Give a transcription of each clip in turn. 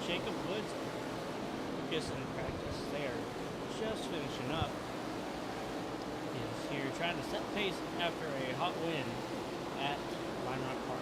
Jacob Woods focus and practice. They are just finishing up. He is here trying to set pace after a hot win at Lime Rock Park.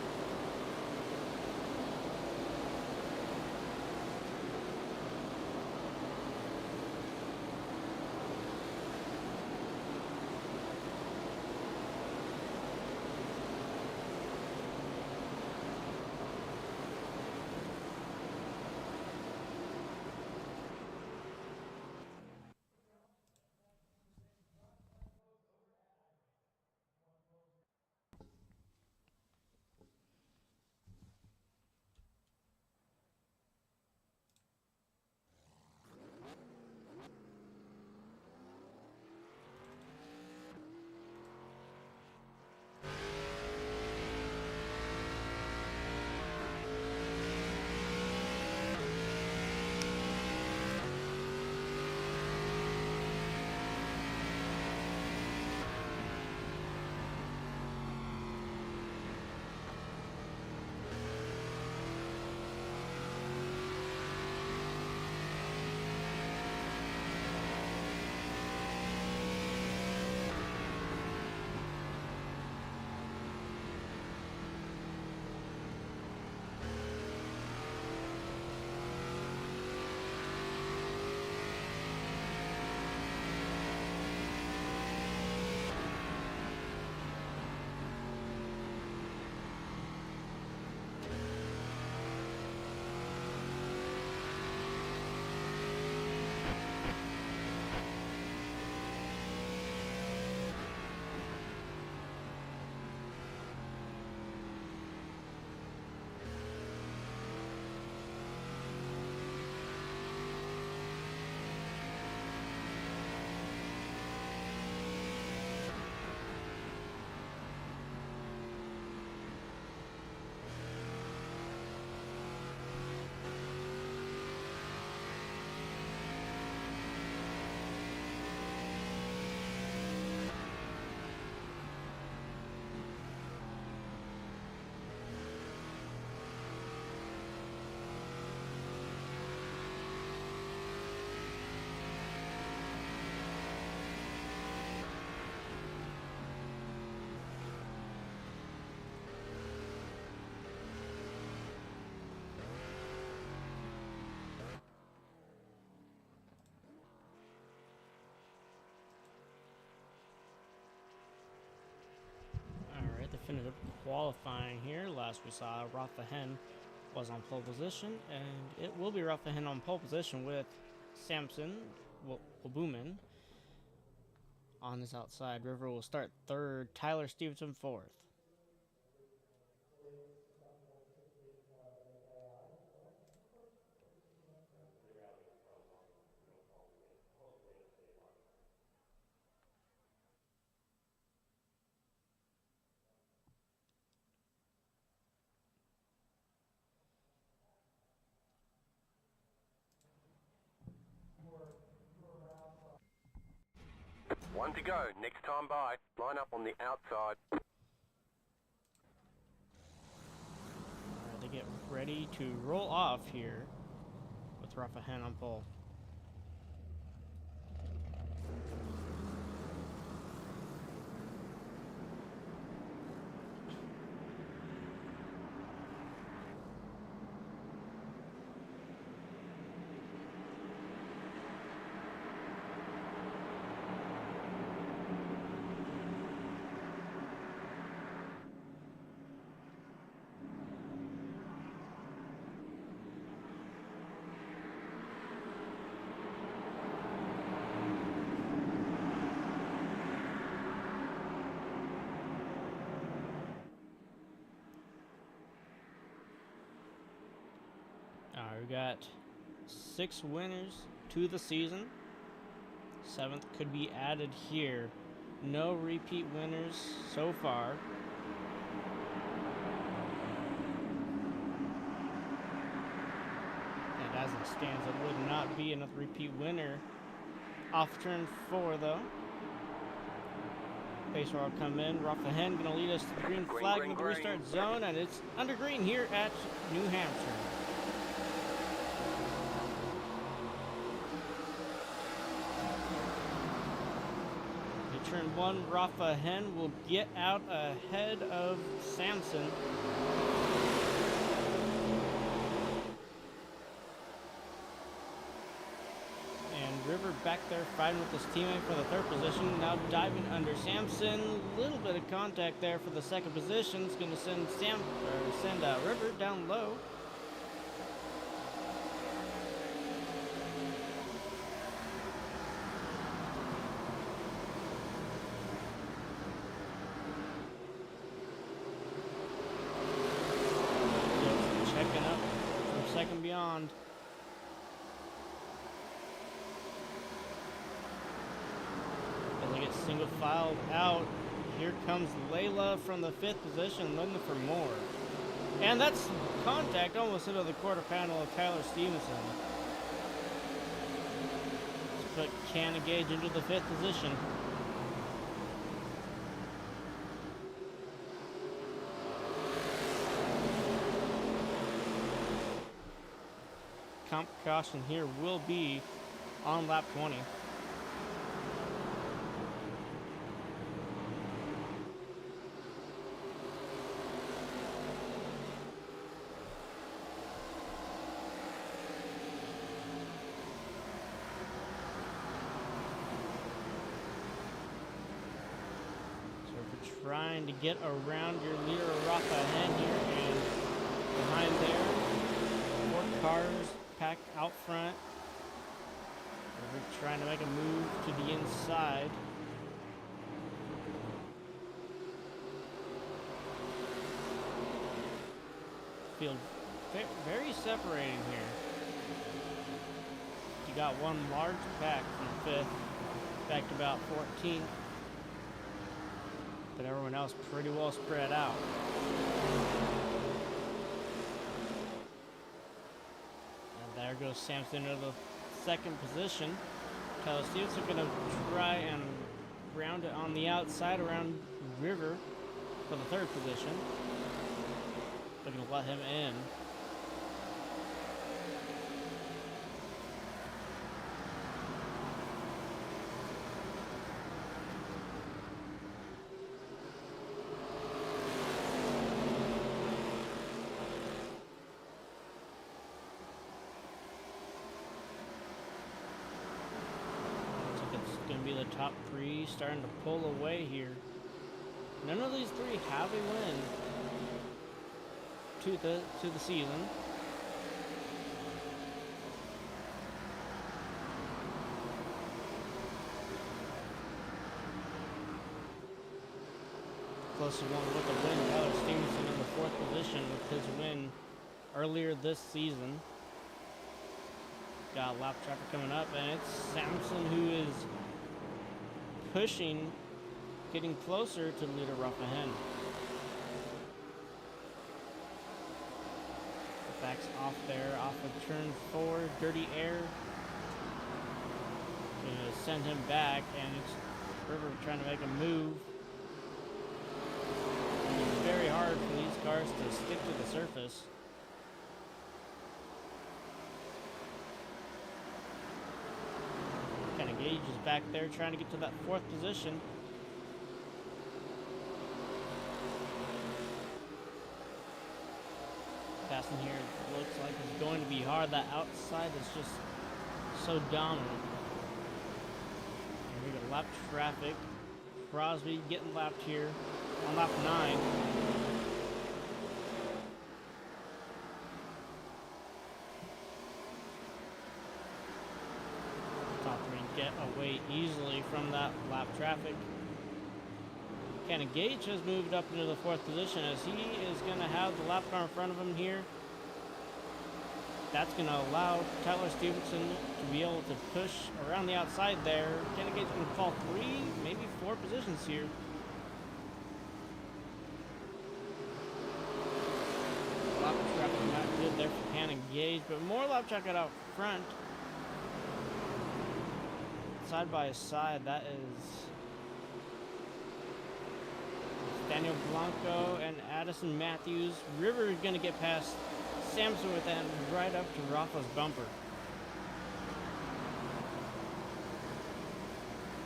Definitive qualifying here. Last we saw, Rothahen was on pole position, and it will be Rothahen on pole position with Samson Wabuman on his outside. River will start third, Tyler Stevenson fourth. One to go. Next time by. Line up on the outside. They get ready to roll off here with Rothahen on pole. We got 6 winners to the season. 7th could be added here. No repeat winners so far. And as it stands, it would not be another repeat winner. Off turn 4 though. Pacer will come in. Rothahen going to lead us to the green flag in the restart zone, and it's under green here at New Hampshire. turn 1, Rafa Hen will get out ahead of Samson. And River back there fighting with his teammate for the 3rd position. Now diving under Samson. A little bit of contact there for the 2nd position. It's going to send River down low. Checking up from second beyond. As they get single filed out, here comes Layla from the 5th position looking for more. And that's contact almost into the quarter panel of Tyler Stevenson. Let's put Cannon Gage into the 5th position. Comp caution here will be on lap 20. So we're trying to get around your leader Rafa Hen here, and behind there, 4 cars packed out front. We're trying to make a move to the inside. Field very separating here. You got one large pack from 5th back to about 14th, but everyone else pretty well spread out. There goes Samson into the 2nd position. Tyler Stevenson going to try and round it on the outside around River for the 3rd position. They're going to let him in. Going to be the top 3 starting to pull away here. None of these 3 have a win to the season. Closest one with a win, Tyler Stevenson in the 4th position with his win earlier this season. Got lap traffic coming up, and it's Samson who is pushing, getting closer to leader Rafa Hen. The back's off there, off of turn 4, dirty air. Gonna send him back, and it's River trying to make a move. It's very hard for these cars to stick to the surface. Gage is back there trying to get to that 4th position. Passing here looks like it's going to be hard. That outside is just so dominant. And we got lap traffic. Crosby getting lapped here on lap 9. Get away easily from that lap traffic. Cannon Gage has moved up into the 4th position as he is going to have the lap car in front of him here. That's going to allow Tyler Stevenson to be able to push around the outside there. Cannon Gage going to fall 3, maybe 4 positions here. Lap traffic not good there for Cannon Gage, but more lap traffic out front. Side by side, that is Daniel Blanco and Addison Matthews. River is going to get past Samson with that right up to Rafa's bumper.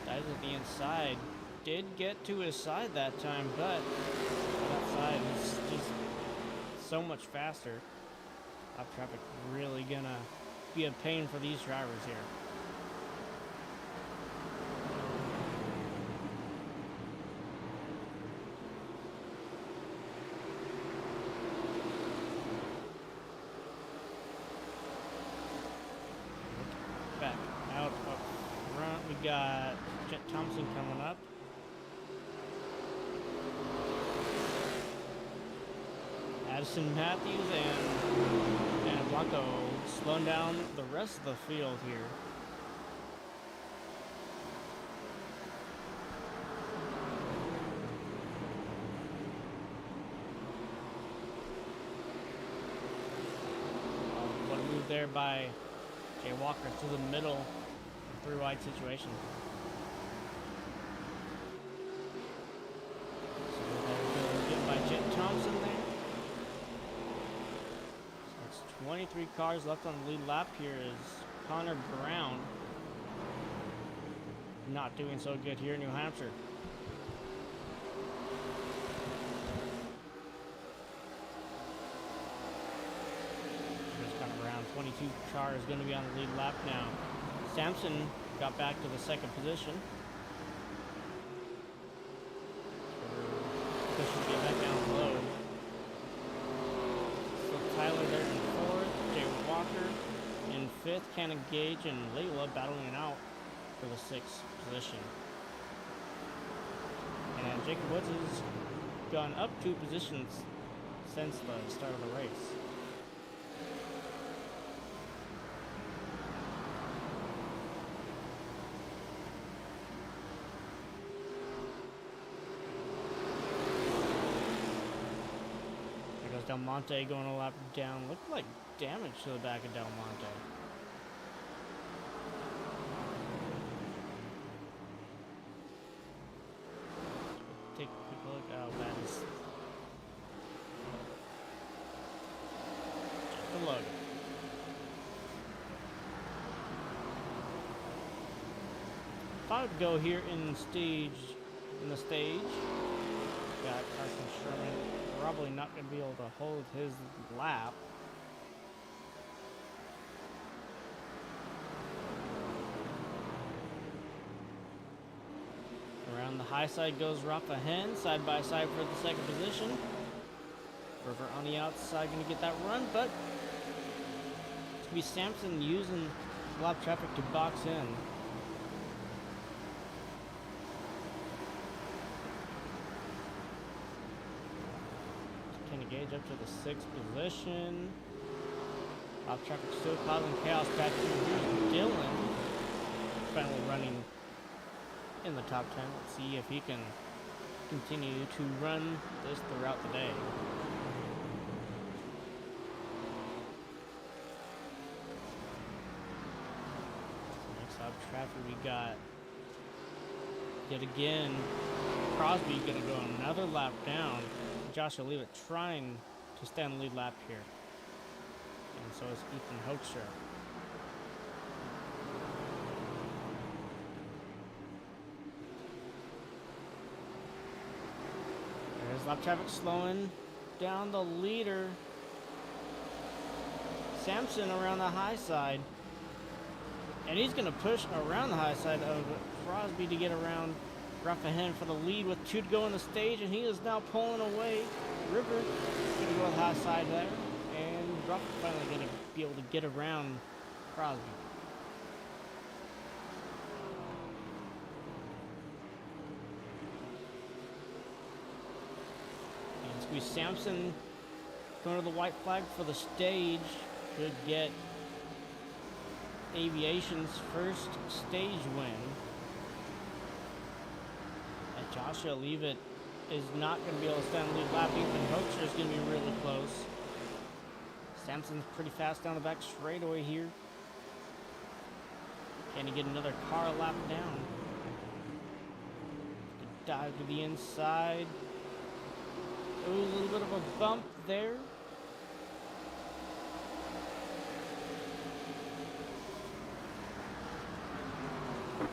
Dives at the inside. did get to his side that time, but that side is just so much faster. Lap traffic really gonna be a pain for these drivers here. Back out up front, we got Jet Thompson coming up. Addison Matthews and Blanco slowing down the rest of the field here. What a move there by Jay Walker to the middle, three wide situation. So there again by Jet Thompson there. 23 cars left on the lead lap here is Connor Brown. Not doing so good here in New Hampshire. Here's Connor Brown. 22 cars going to be on the lead lap now. Sampson got back to the second position. Pushing to get back down low. So Tyler there in fourth, Jay Walker in fifth, Cannon Gage and Layla battling it out for the sixth position. And Jacob Woods has gone up 2 positions since the start of the race. There goes Del Monte going a lap down. Looked like damage to the back of Del Monte. Take a quick look. Oh, that is just a load. Thought I'd go here in the stage. Got Carson Sherman probably not going to be able to hold his lap. Around the high side goes Rafa Hen, side by side for the second position. River on the outside going to get that run, but it's going to be Sampson using lap traffic to box in. Kenny Gage up to the sixth position. Lap traffic still causing chaos back to here's Dylan. Finally running in the top 10. Let's see if he can continue to run this throughout the day. Next up, traffic we got yet again Crosby gonna go another lap down. Joshua Leavitt trying to stay on the lead lap here. And so is Ethan Hoekstra. There's lap traffic slowing down the leader. Sampson around the high side. And he's going to push around the high side of Crosby to get around Rafa Hen for the lead with 2 to go in the stage. And he is now pulling away. River going to go on the high side there. And Rafa finally going to be able to get around Crosby. Sampson going to the white flag for the stage. Could get Aviation's first stage win. And Joshua Leavitt is not going to be able to stand the lead lap. Ethan Hoekstra is going to be really close. Sampson's pretty fast down the back straightaway here. Can he get another car lap down? Dive to the inside. Ooh, a little bit of a bump there.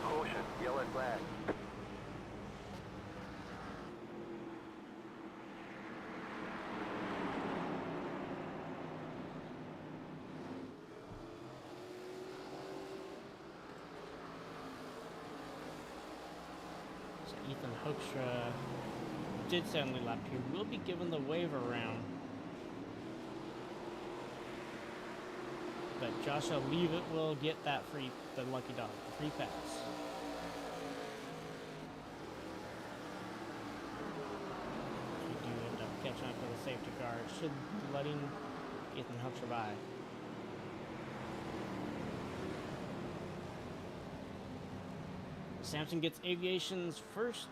Caution, yellow flag. extra did stay on the lap here will be given the waiver round. But Joshua Leavitt will get that the lucky dog, the free pass. We do end up catching up to the safety car. Should be letting Ethan Hampshire by. Sampson gets Aviation's first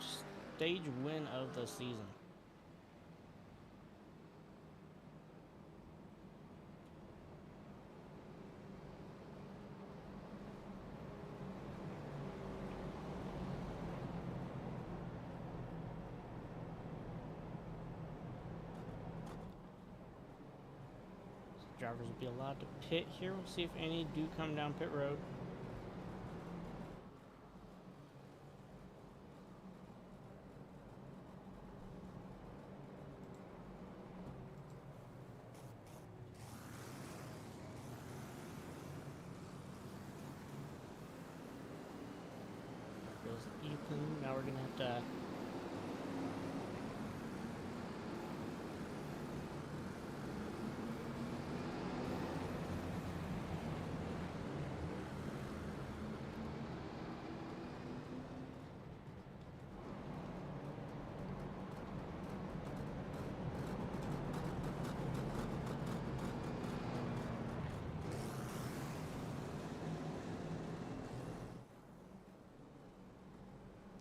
stage win of the season. Drivers will be allowed to pit here. We'll see if any do come down pit road. There goes Ethan. Now we're gonna have to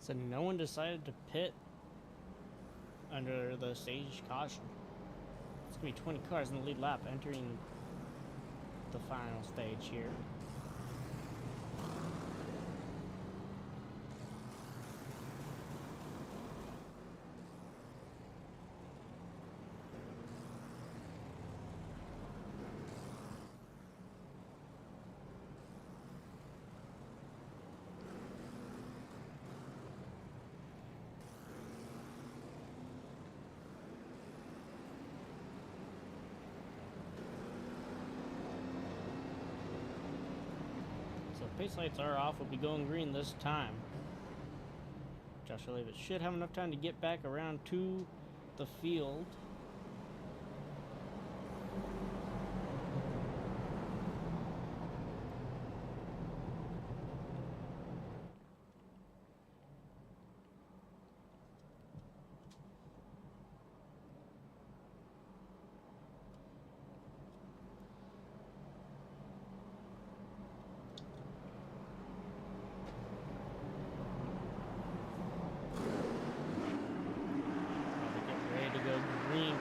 So no one decided to pit under the stage caution. It's going to be 20 cars in the lead lap entering the final stage here. Pace lights are off. We'll be going green this time. Joshua Leavitt should have enough time to get back around to the field.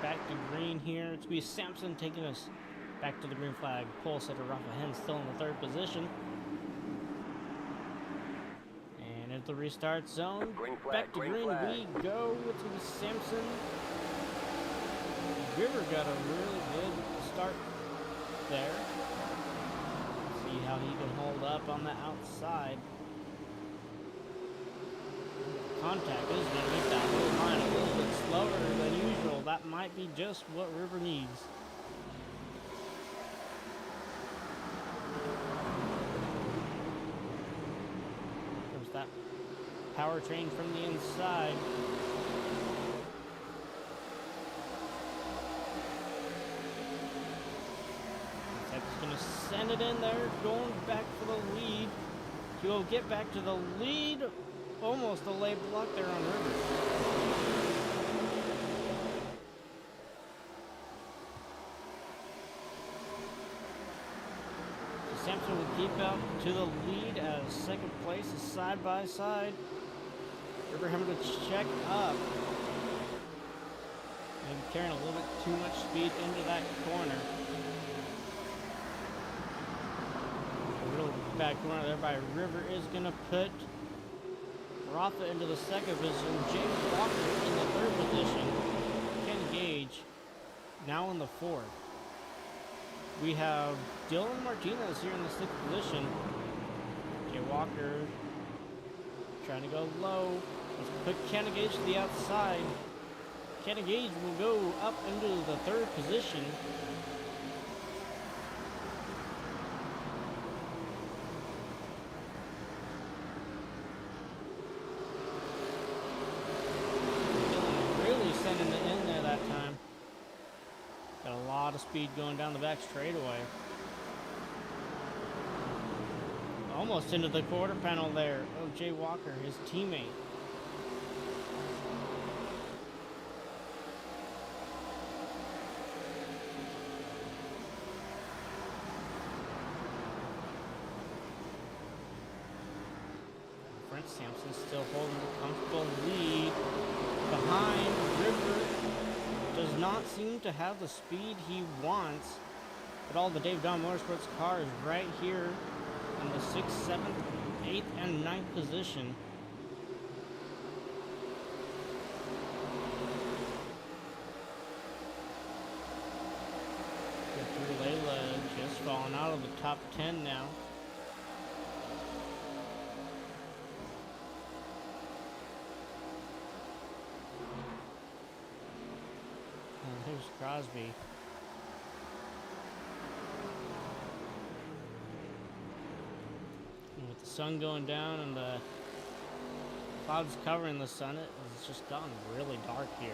Back to green here. It's going to be Sampson taking us back to the green flag. Pole setter Rafa Henn still in the third position. And at the restart zone, back to green we go. It's going to be Sampson. River got a really good start there. See how he can hold up on the outside. Contact is going to make that whole line a little bit slower than usual. That might be just what River needs. There's that powertrain from the inside. That's going to send it in there, going back for the lead. He will get back to the lead. Almost a late block there on River. So Sampson will keep out to the lead as second place is side by side. River having to check up. Maybe carrying a little bit too much speed into that corner. A real bad corner there by River is going to put Rafa into the second position, James Walker in the third position, Ken Gage now in the fourth. We have Dylan Martinez here in the sixth position. Jay Walker trying to go low. Let's put Ken Gage to the outside. Ken Gage will go up into the third position. speed going down the back straightaway. Almost into the quarter panel there. Oh, Jay Walker, his teammate. Brent Sampson still holding a comfortable lead behind. River does not seem to have the speed he wants, but all the Dave Don Motorsports cars right here in the 6th, 7th, 8th, and 9th position. Layla just falling out of the top 10 now. And here's Crosby. And with the sun going down and the clouds covering the sun, it's just gotten really dark here.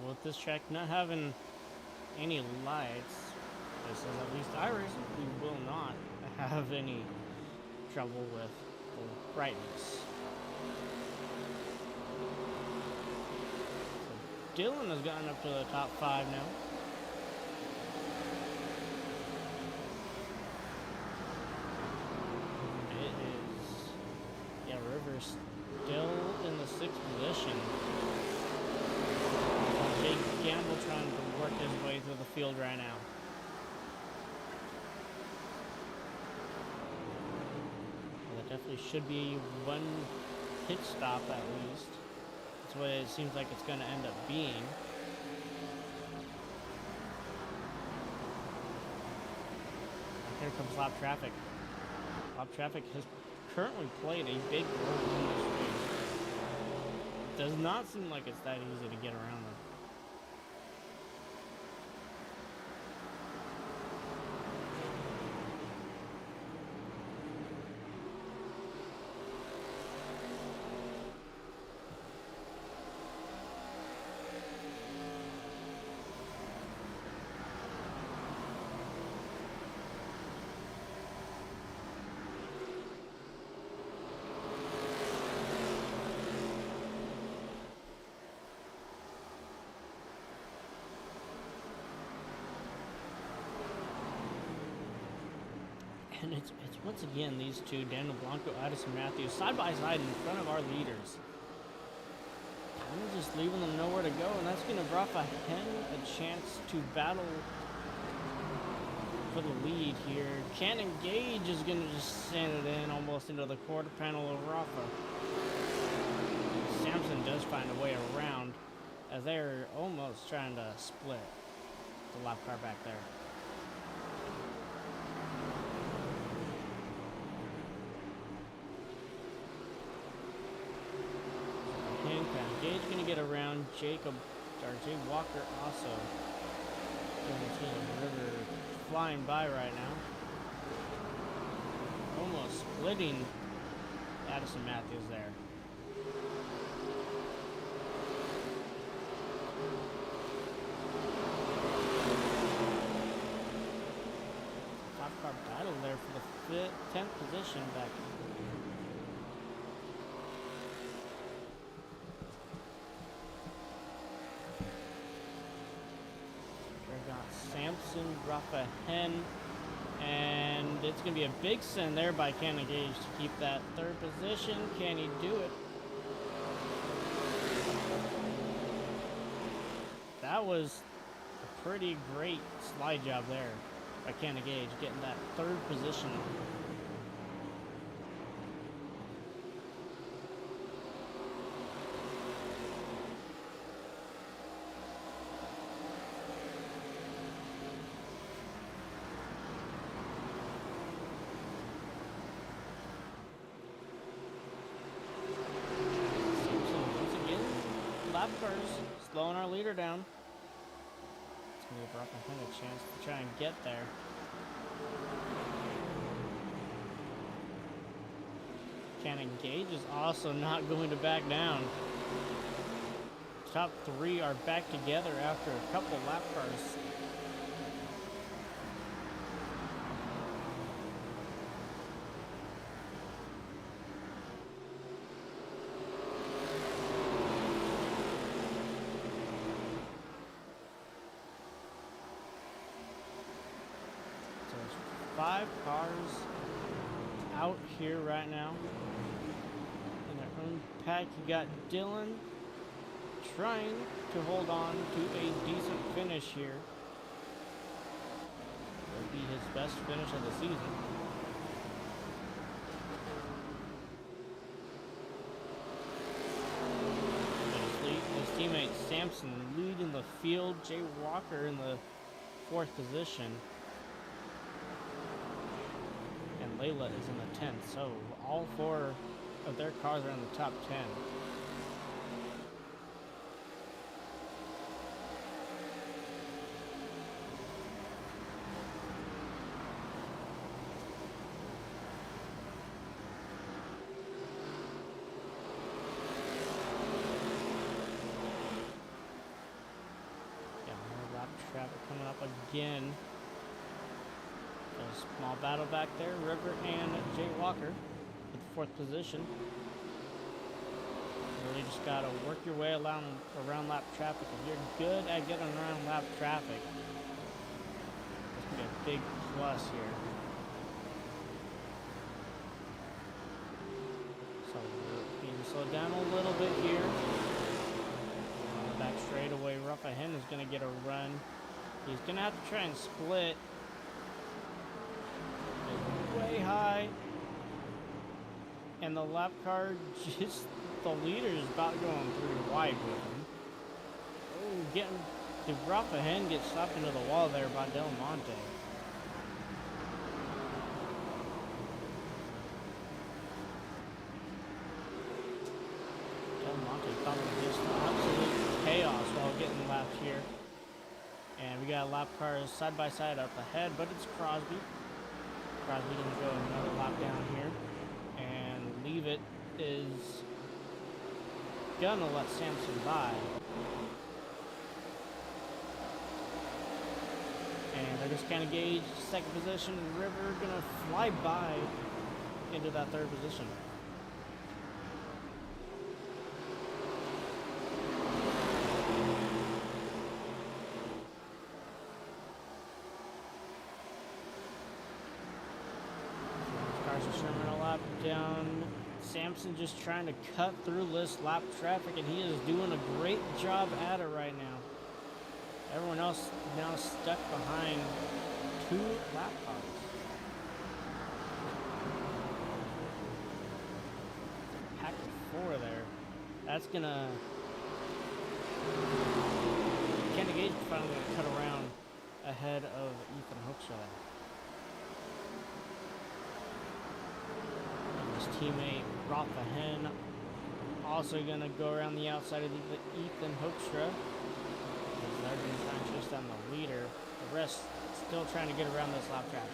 With this track not having any lights, this is at least iRacing, we will not have any trouble with the brightness. So Dylan has gotten up to the top 5 now. It is, yeah, Rivers still in the 6th position. Jake Gamble trying to work his way through the field right now. Well, that definitely should be one pit stop at least. That's what it seems like it's going to end up being. Here comes lap traffic. Lap traffic has currently played a big role in this race. Does not seem like it's that easy to get around them. And it's once again these two, Daniel Blanco, Addison Matthews, side by side in front of our leaders. Kind of just leaving them nowhere to go, and that's going to drop a chance to battle for the lead here. Cannon Gage is going to just send it in almost into the quarter panel of Rafa. Sampson does find a way around as they're almost trying to split the lap car back there. Gage gonna get around Jay Walker also. River flying by right now. Almost splitting Addison Matthews there. Top car battle there for the 10th position back. Sampson, Rafa Hen, and it's going to be a big send there by Cannon Gage to keep that 3rd position. Can he do it? That was a pretty great slide job there by Cannon Gage, getting that 3rd position. Lap cars slowing our leader down. It's Give Ruffahin a chance to try and get there. Cannon Gage is also not going to back down. Top three are back together after a couple lap cars. So there's 5 cars out here right now. In their own pack, you got Dylan trying to hold on to a decent finish here. It'll be his best finish of the season. His teammate Sampson leading the field. Jay Walker in the 4th position. And Layla is in the 10th. So all 4 of their cars are in the top 10. Traffic coming up again. There's a small battle back there. River and Jay Walker with 4th position. Really just gotta work your way around lap traffic. If you're good at getting around lap traffic, this could be a big plus here. So we're being slowed down a little bit here. On the back straightaway, Ruffahin is gonna get a run. He's going to have to try and split. Way high. And the lap car, just the leader is about going through wide with him. Oh, did Ruffahin get slapped into the wall there by Del Monte? Del Monte causing just absolute chaos while getting lapped here. And we got lap cars side by side up ahead, but it's Crosby. Crosby gonna go another lap down here. And Leave It is gonna let Sampson by. And they're just kind of Gage, 2nd position. River gonna fly by into that 3rd position. Sherman a lap down. Sampson just trying to cut through this lap traffic, and he is doing a great job at it right now. Everyone else now stuck behind 2 lap cars. Pack of 4 there. That's gonna... Kenny Gage finally gonna cut around ahead of Ethan Hoekstra. His teammate Ruffahin also gonna go around the outside of Ethan Hoekstra. They're gonna try and chase down the leader. The rest still trying to get around this lap traffic.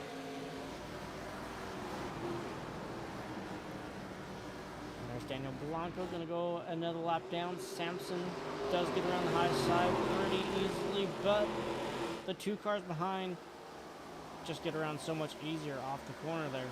And there's Daniel Blanco gonna go another lap down. Sampson does get around the high side pretty easily, but the 2 cars behind just get around so much easier off the corner there.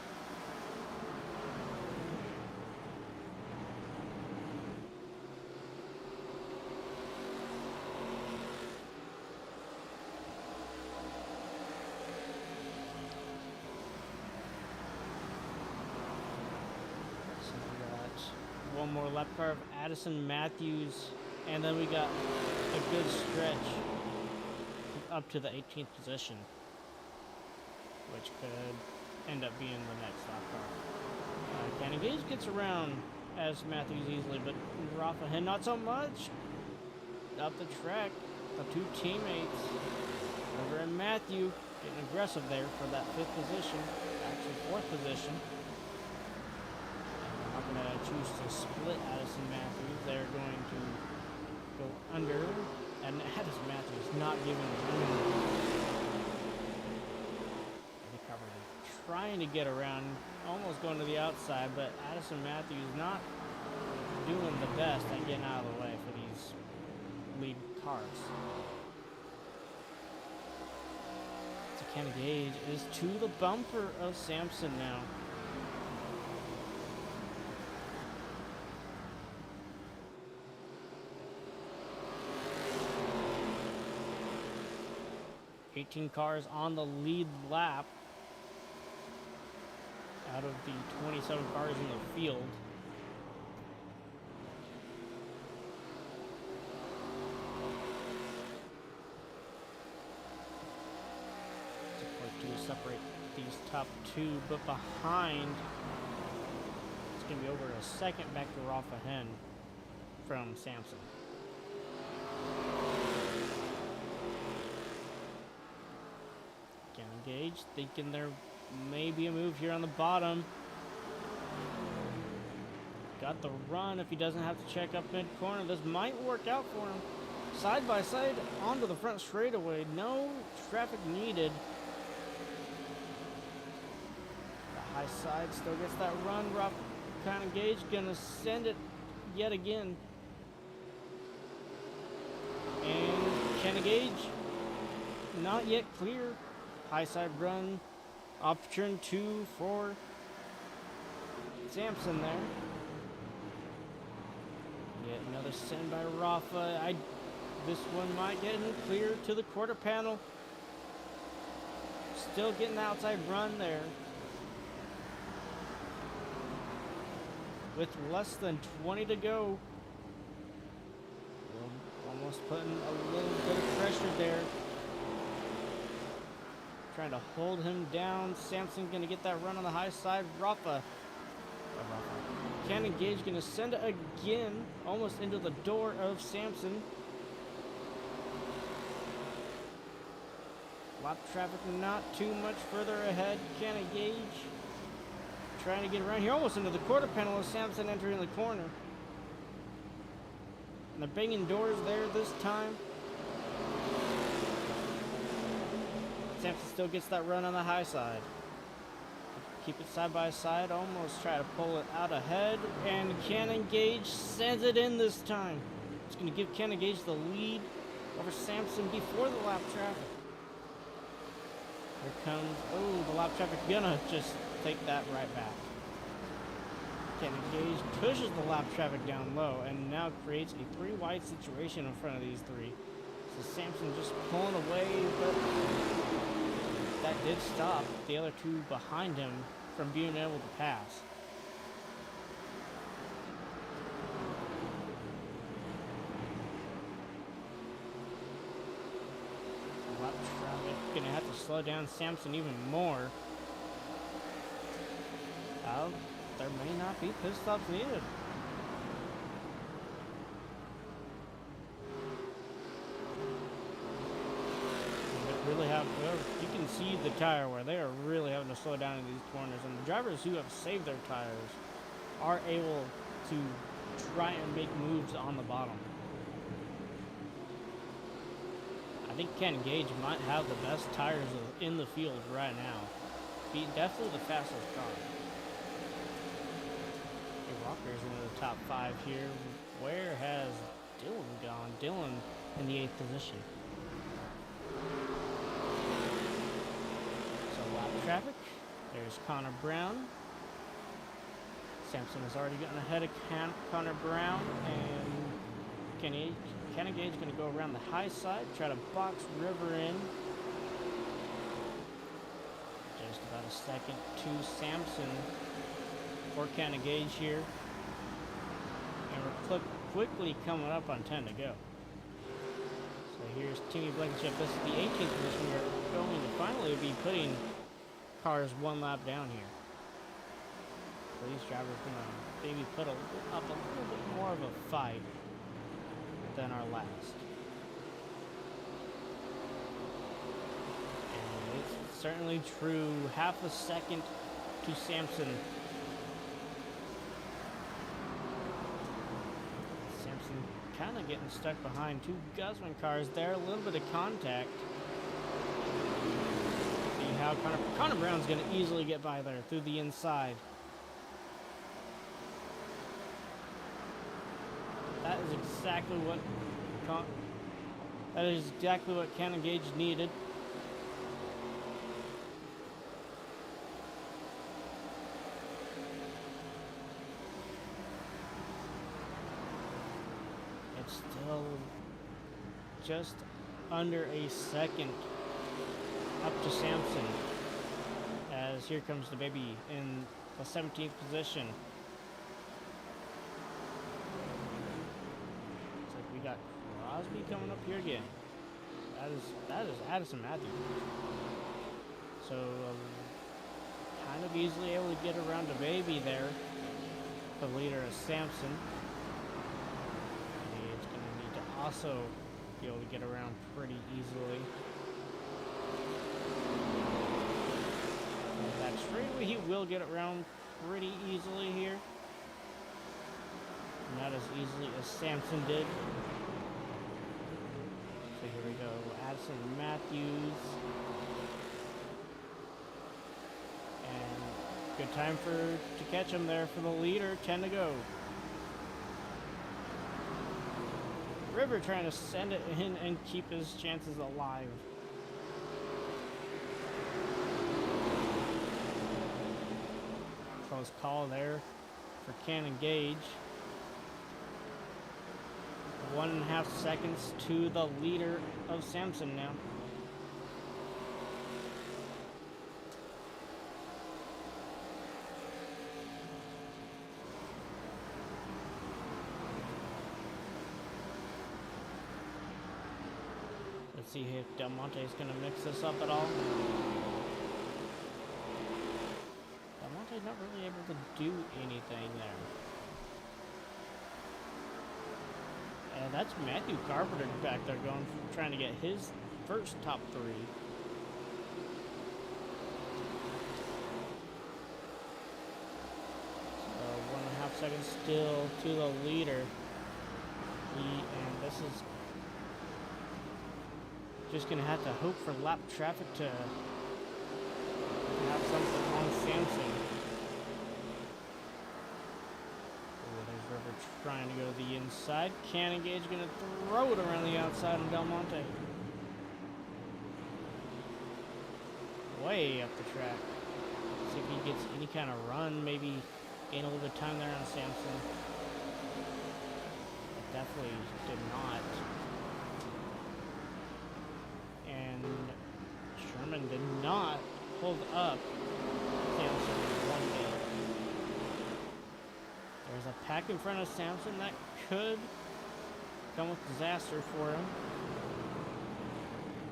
One more lap car of Addison Matthews, and then we got a good stretch up to the 18th position, which could end up being the next lap car. Kenny Gage gets around as Matthews easily, but Ruffahin not so much. Up the track, the 2 teammates, River and Matthew, getting aggressive there for that 5th position, actually 4th position. Going to choose to split Addison Matthews. They're going to go under And Addis Matthews not giving room. The cover trying to get around, almost going to the outside, but Addison Matthews not doing the best at getting out of the way for these lead cars. So Kenny Gage is to the bumper of Sampson now. $18 cars on the lead lap out of the 27 cars in the field. To separate these top two, but behind it's going to be over a second back to Rafa Hen from Sampson. Can't engage, thinking there may be a move here on the bottom. Got the run if he doesn't have to check up mid-corner. This might work out for him. Side by side onto the front straightaway. No traffic needed. The high side still gets that run. Rough kind of Gage gonna send it yet again. And Kenny Gage not yet clear. High side run. Off turn 2 for Sampson there. Yet another send by Rafa. This one might get him clear to the quarter panel. Still getting the outside run there. With less than 20 to go. Almost putting a little bit of pressure there. Trying to hold him down. Sampson gonna get that run on the high side. Rafa. Cannon Gage gonna send it again. Almost into the door of Sampson. Lap traffic not too much further ahead. Cannon Gage trying to get around here. Almost into the quarter panel of Sampson entering the corner. And they're banging doors there this time. Sampson still gets that run on the high side. Keep it side by side. Almost try to pull it out ahead. And Cannon Gage sends it in this time. It's going to give Cannon Gage the lead over Sampson before the lap traffic. Here comes, oh, the lap traffic gonna just take that right back. Cannon Gage pushes the lap traffic down low and now creates a 3-wide situation in front of these three. So Sampson just pulling away, but that did stop the other two behind him from being able to pass. Lap traffic gonna have to slow down Sampson even more. There may not be pit stops needed. Really have, you can see the tire wear. They are really having to slow down in these corners, and the drivers who have saved their tires are able to try and make moves on the bottom. I think Ken Gage might have the best tires in the field right now. He's definitely the fastest car. Walker's in the top 5 here. Where has Dylan gone? Dylan in the 8th position. Traffic. There's Connor Brown. Sampson has already gotten ahead of Connor Brown, and Kenny Gage going to go around the high side, try to box River in. Just about a second to Sampson for Kenny Gage here, and we're quickly coming up on 10 to go. So here's Timmy Blankenship. This is the 18th position. We're going to finally be putting cars one lap down here. So these drivers are going to maybe put up a little bit more of a fight than our last. And it's certainly true. Half a second to Sampson. Sampson kind of getting stuck behind two Guzman cars there. A little bit of contact. See how Connor Brown's going to easily get by there through the inside. That is exactly what Cannon Gage needed. It's still just under a second up to Sampson, as here comes the baby in the 17th position. Looks like we got Crosby coming up here again. That is Addison Matthews. So kind of easily able to get around the baby there. The leader is Sampson. He's going to need to also be able to get around pretty easily. That straightaway, he will get around pretty easily here. Not as easily as Sampson did. So here we go, Addison Matthews. And good time to catch him there for the leader, 10 to go. River trying to send it in and keep his chances alive. Close call there for Cannon Gage. 1.5 seconds to the leader of Sampson now. Let's see if Del Monte is going to mix this up at all. Del Monte's not really able to do anything there. And that's Matthew Carpenter back there trying to get his first top 3. So 1.5 seconds still to the leader. And this is just going to have to hope for lap traffic to have something on Sampson. There's River trying to go to the inside. Cannon Gage going to throw it around the outside of Del Monte. Way up the track. See if he gets any kind of run, maybe gain a little bit of time there on Sampson. But definitely did not. And Sherman did not hold up Sampson one bit. There's a pack in front of Sampson that could come with disaster for him.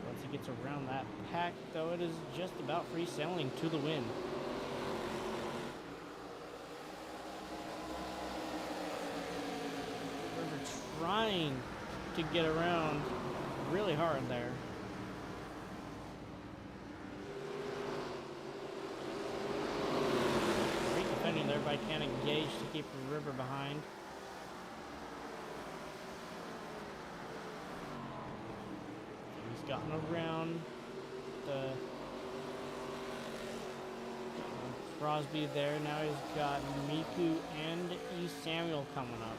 Once he gets around that pack, though, it is just about free sailing to the win. River trying to get around really hard there. There by Cannon Gage to keep the River behind. He's gotten around the Crosby there. Now he's got Miku and E. Samuel coming up.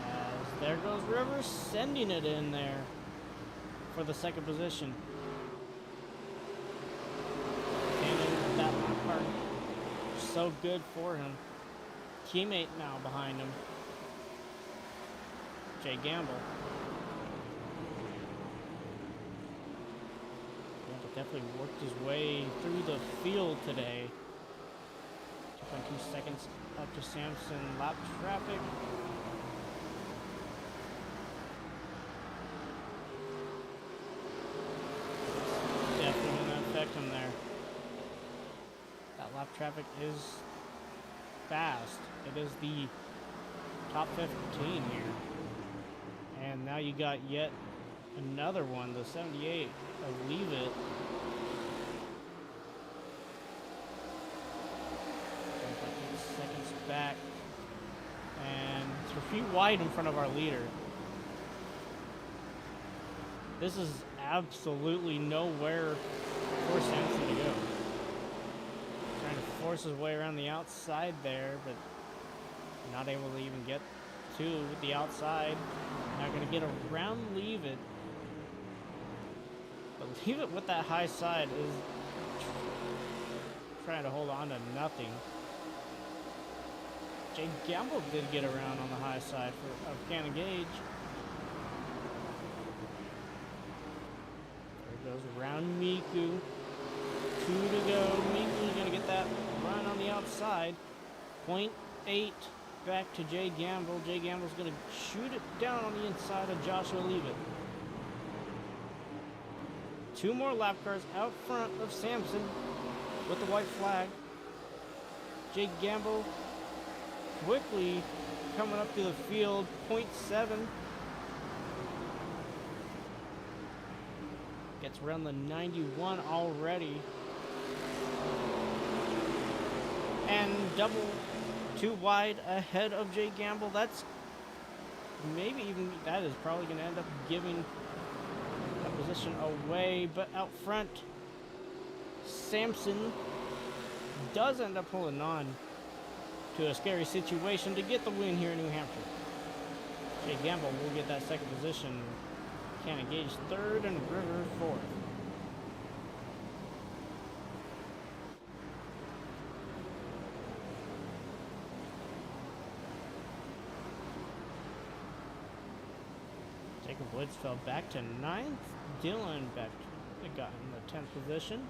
As there goes River, sending it in there for the second position. So good for him. Teammate now behind him, Jay Gamble. Definitely worked his way through the field today. 2.2 seconds up to Sampson. Lap traffic. Definitely going to affect him there. Lap traffic is fast. It is the top 15 here. And now you got yet another one, the 78 of Leave It. 8 seconds back. And feet wide in front of our leader. This is absolutely nowhere for Sampson to go. Trying to force his way around the outside there, but not able to even get to the outside. Not going to get around Leave It. But Leave It with that high side is trying to hold on to nothing. Jay Gamble did get around on the high side of Cannon Gage. There goes around Miku. 2 to go. Miku's going to get that run on the outside. 0.8 back to Jay Gamble. Jay Gamble's going to shoot it down on the inside of Joshua Leave It. 2 more lap cars out front of Sampson with the white flag. Jay Gamble quickly coming up to the field. 0.7. Gets around the 91 already. And double 2 wide ahead of Jay Gamble. That's maybe even, that is probably going to end up giving a position away. But out front, Sampson does end up holding on to a scary situation to get the win here in New Hampshire. Jay Gamble will get that second position. Cannon Gage 3rd and River 4th. Jacob Woods fell back to 9th. Dylan Beck got in the 10th position.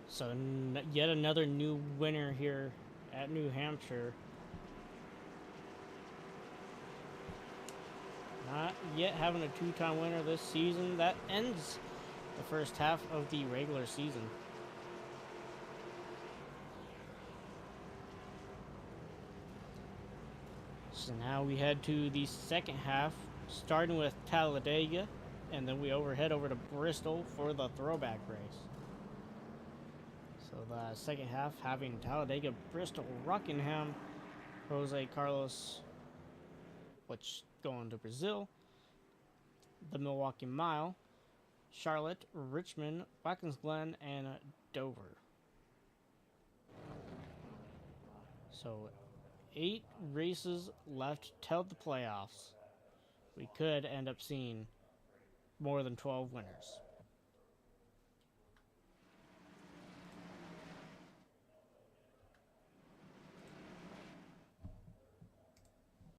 So yet another new winner here at New Hampshire. Not yet having a 2-time winner this season. That ends the first half of the regular season. So now we head to the second half, starting with Talladega, and then we head over to Bristol for the throwback race. So the second half having Talladega, Bristol, Rockingham, Jose Carlos, which going to Brazil, the Milwaukee Mile, Charlotte, Richmond, Watkins Glen, and Dover. So 8 races left till the playoffs. We could end up seeing more than 12 winners.